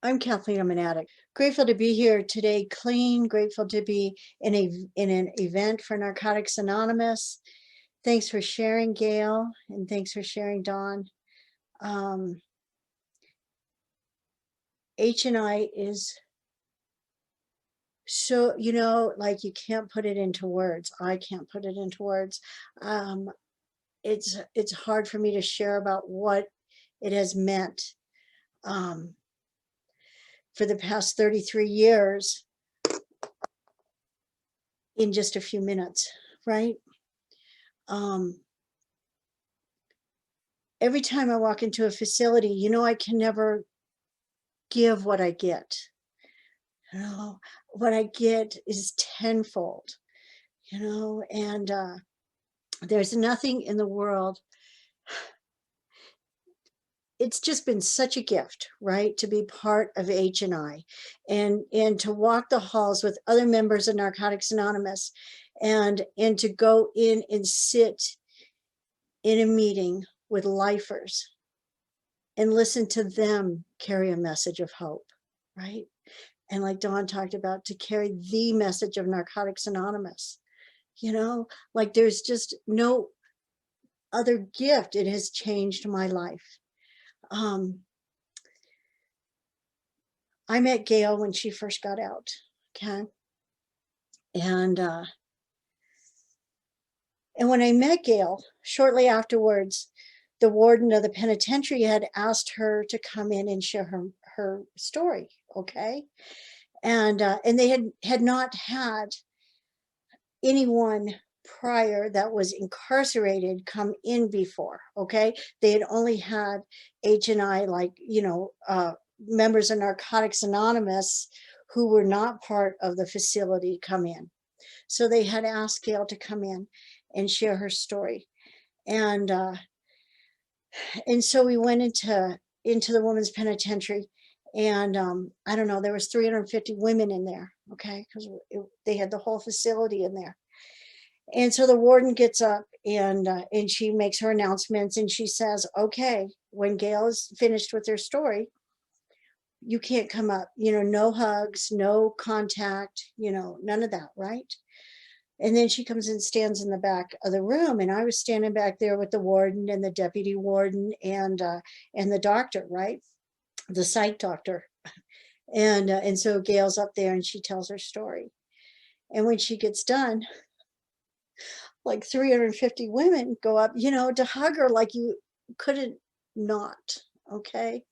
I'm Kathleen. I'm an addict. Grateful to be here today, clean. Grateful to be in an event for Narcotics Anonymous. Thanks for sharing, Gail, and thanks for sharing, Dawn. H&I is so, like you can't put it into words. I can't put it into words. It's hard for me to share about what it has meant for the past 33 years in just a few minutes, right? Every time I walk into a facility, I can never give what I get. What I get is tenfold, and there's nothing in the world. It's just been such a gift, right, to be part of H&I and to walk the halls with other members of Narcotics Anonymous and to go in and sit in a meeting with lifers and listen to them carry a message of hope, right? And like Dawn talked about, to carry the message of Narcotics Anonymous, like there's just no other gift. It has changed my life. I met Gail when she first got out, okay? And when I met Gail, shortly afterwards, the warden of the penitentiary had asked her to come in and share her story, okay? And they had not had anyone prior that was incarcerated come in before, okay? They had only had H&I, like, members of Narcotics Anonymous who were not part of the facility come in. So they had asked Gail to come in and share her story. And so we went into the women's penitentiary, and I don't know, there was 350 women in there, okay, because they had the whole facility in there. And so the warden gets up and she makes her announcements, and she says, okay, when Gail is finished with her story, you can't come up, no hugs, no contact, none of that, right? And then she comes and stands in the back of the room, and I was standing back there with the warden and the deputy warden and the doctor, right? The psych doctor. And so Gail's up there and she tells her story. And when she gets done, like 350 women go up, to hug her like you couldn't not, okay?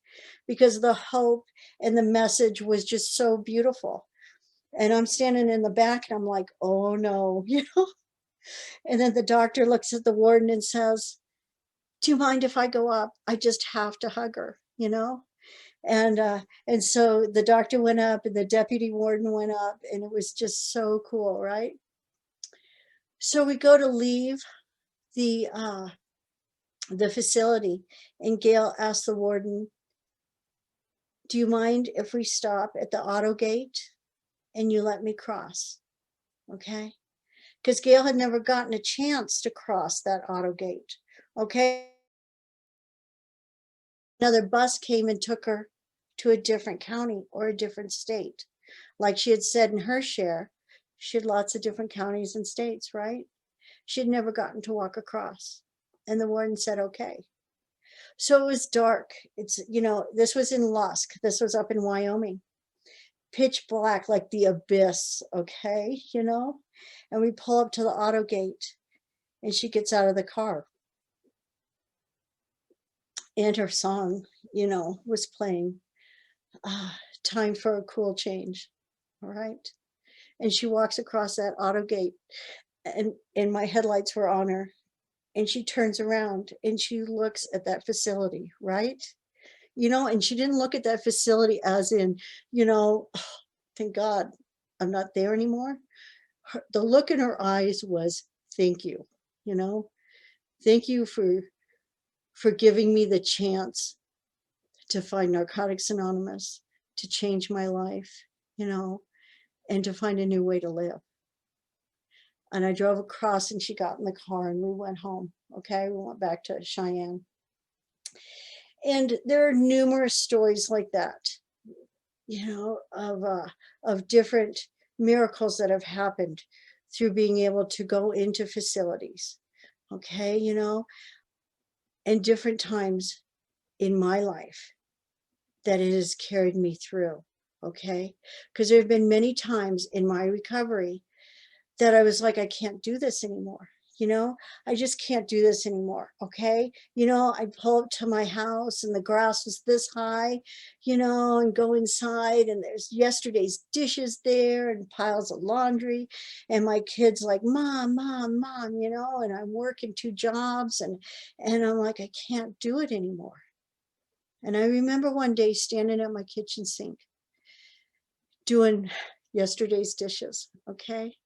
Because the hope and the message was just so beautiful. And I'm standing in the back and I'm like, oh no, And then the doctor looks at the warden and says, do you mind if I go up? I just have to hug her, And so the doctor went up and the deputy warden went up, and it was just so cool, right? So we go to leave the facility, and Gail asked the warden, do you mind if we stop at the auto gate and you let me cross? Okay. Because Gail had never gotten a chance to cross that auto gate. Okay. Another bus came and took her to a different county or a different state. Like she had said in her share, she had lots of different counties and states, right? She had never gotten to walk across. And the warden said, okay. So it was dark. It's, this was in Lusk. This was up in Wyoming. Pitch black, like the abyss, okay, And we pull up to the auto gate, and she gets out of the car. And her song, was playing, Time for a Cool Change, all right? And she walks across that auto gate, and my headlights were on her, and she turns around and she looks at that facility, right? And she didn't look at that facility as in, oh, thank God I'm not there anymore. The look in her eyes was, thank you, thank you for giving me the chance to find Narcotics Anonymous, to change my life, and to find a new way to live. And I drove across, and she got in the car, and we went home. Okay, we went back to Cheyenne. And there are numerous stories like that. of different miracles that have happened through being able to go into facilities, okay, and different times in my life that it has carried me through, okay? Because there have been many times in my recovery that I was like, I can't do this anymore. I just can't do this anymore. Okay. I'd pull up to my house and the grass was this high, and go inside and there's yesterday's dishes there and piles of laundry. And my kids like, mom, mom, mom, and I'm working 2 jobs and I'm like, I can't do it anymore. And I remember one day standing at my kitchen sink doing yesterday's dishes. Okay.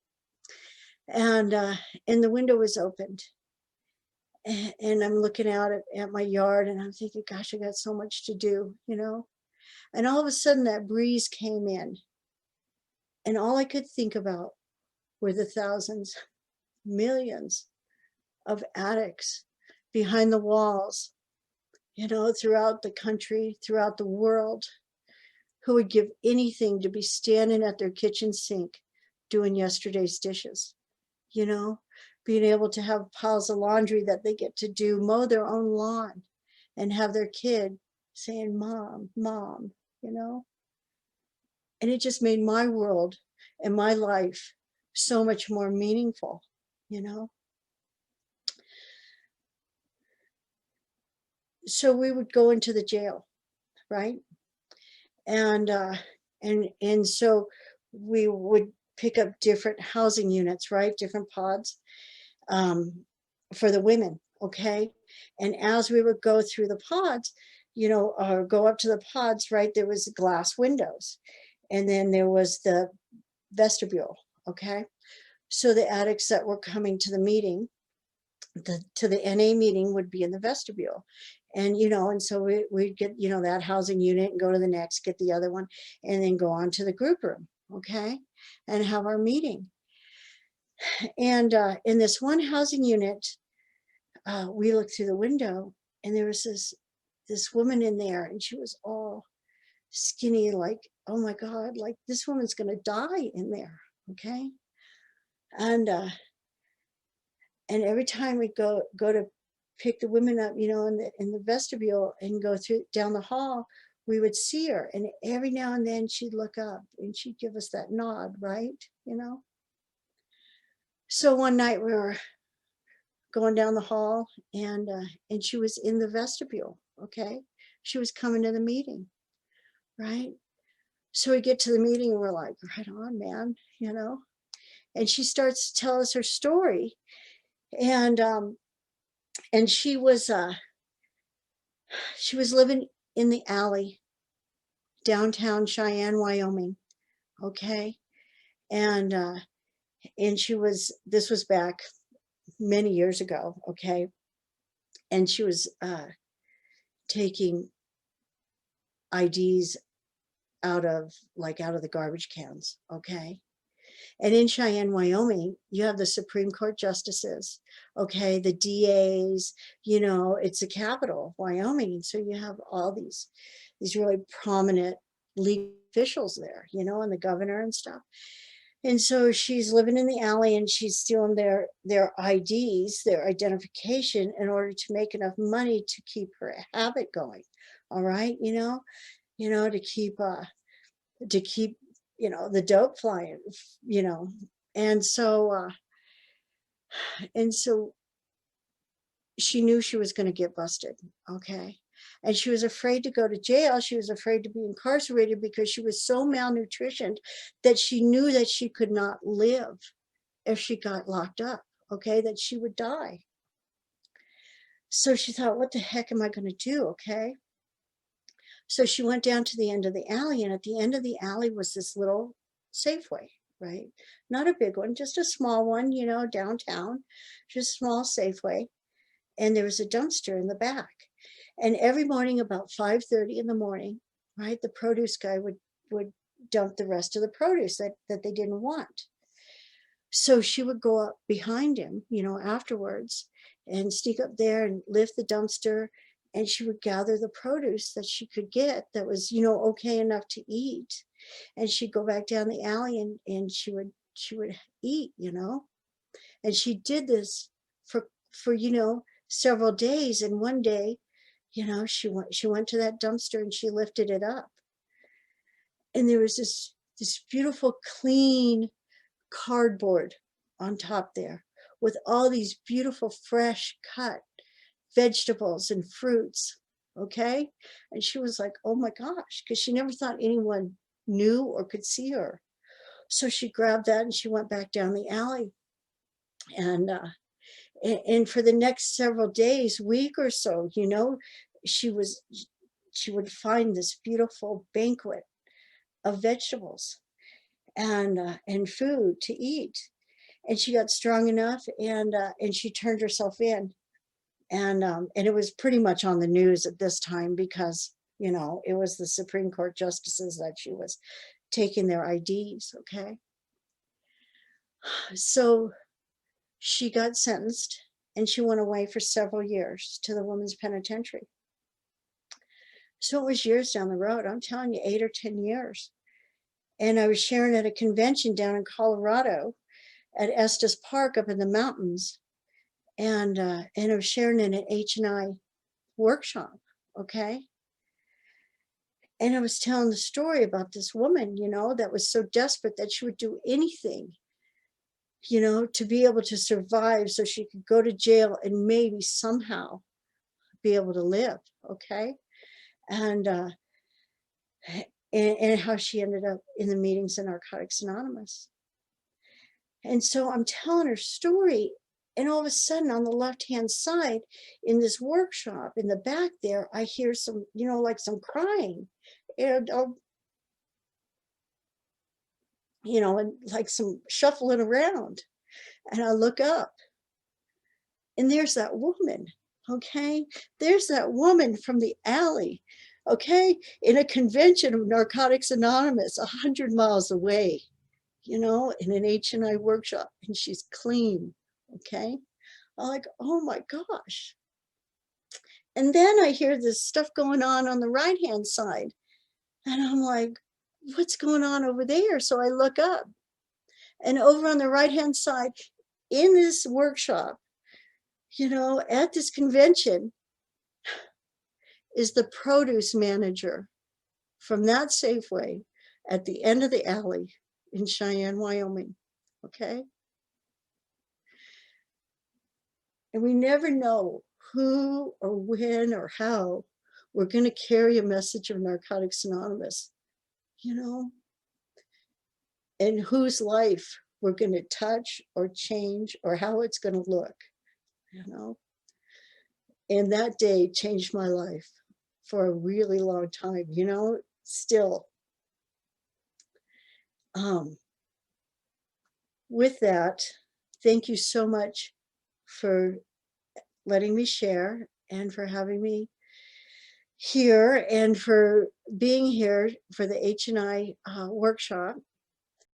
And the window was opened and I'm looking out at my yard and I'm thinking, gosh, I got so much to do, and all of a sudden that breeze came in and all I could think about were the thousands, millions of addicts behind the walls, throughout the country, throughout the world, who would give anything to be standing at their kitchen sink doing yesterday's dishes, you know, being able to have piles of laundry that they get to do, mow their own lawn and have their kid saying, mom, mom, you know, and it just made my world and my life so much more meaningful, you know. So we would go into the jail, right? And so we would pick up different housing units, right? Different pods, for the women, okay? And as we would go through the pods, or go up to the pods, right, there was glass windows. And then there was the vestibule, okay? So the addicts that were coming to the meeting, to the NA meeting, would be in the vestibule. And so we'd get, that housing unit and go to the next, get the other one, and then go on to the group room, okay? And have our meeting. And in this one housing unit, we looked through the window and there was this woman in there and she was all skinny, like, oh my God, like this woman's gonna die in there, okay? And every time we go to pick the women up, in the vestibule and go through down the hall, we would see her, and every now and then she'd look up and she'd give us that nod, right? So one night we were going down the hall and she was in the vestibule, okay? She was coming to the meeting, right? So we get to the meeting and we're like, right on, man, and she starts to tell us her story. And she was living in the alley downtown Cheyenne, Wyoming, okay? And this was back many years ago, okay? And she was taking IDs out of the garbage cans, okay? And in Cheyenne, Wyoming, you have the Supreme Court justices, okay, the DAs, it's the capital of Wyoming. And so you have all these really prominent legal officials there, and the governor and stuff. And so she's living in the alley and she's stealing their IDs, their identification, in order to make enough money to keep her habit going. All right, to keep the dope flying, and so she knew she was going to get busted, okay? And she was afraid to go to jail. She was afraid to be incarcerated because she was so malnutritioned that she knew that she could not live if she got locked up, okay? That she would die. So she thought, what the heck am I going to do, okay? So she went down to the end of the alley, and at the end of the alley was this little Safeway, right? Not a big one, just a small one, downtown, just a small Safeway. And there was a dumpster in the back. And every morning about 5:30 in the morning, right, the produce guy would dump the rest of the produce that they didn't want. So she would go up behind him, afterwards, and sneak up there and lift the dumpster and she would gather the produce that she could get that was, you know, okay enough to eat. And she'd go back down the alley and she would eat, you know. And she did this for, you know, several days. And one day, you know, she went to that dumpster and she lifted it up. And there was this beautiful clean cardboard on top there with all these beautiful fresh cut vegetables and fruits. Okay. And she was like, oh my gosh, because she never thought anyone knew or could see her. So she grabbed that and she went back down the alley. And and for the next several days, week or so, you know, she was she would find this beautiful banquet of vegetables and food to eat. And she got strong enough and she turned herself in. And it was pretty much on the news at this time because, you know, it was the Supreme Court justices that she was taking their IDs. Okay. So she got sentenced and she went away for several years to the women's penitentiary. So it was years down the road. I'm telling you, 8 or 10 years. And I was sharing at a convention down in Colorado at Estes Park up in the mountains. And I was sharing in an H&I workshop. Okay. And I was telling the story about this woman, you know, that was so desperate that she would do anything, you know, to be able to survive so she could go to jail and maybe somehow be able to live. Okay. And how she ended up in the meetings in Narcotics Anonymous. And so I'm telling her story. And all of a sudden on the left-hand side in this workshop in the back there, I hear some, you know, like some crying and, you know, and like some shuffling around. And I look up and there's that woman. Okay. There's that woman from the alley. Okay. In a convention of Narcotics Anonymous, 100 miles away, you know, in an H&I workshop, and she's clean. Okay. I'm like, oh my gosh. And then I hear this stuff going on the right-hand side. And I'm like, what's going on over there? So I look up and over on the right-hand side in this workshop, you know, at this convention is the produce manager from that Safeway at the end of the alley in Cheyenne, Wyoming. Okay. And we never know who or when or how we're going to carry a message of Narcotics Anonymous, you know, and whose life we're going to touch or change or how it's going to look, you know. And that day changed my life for a really long time, you know, still. With that, thank you so much for letting me share and for having me here and for being here for the H&I workshop.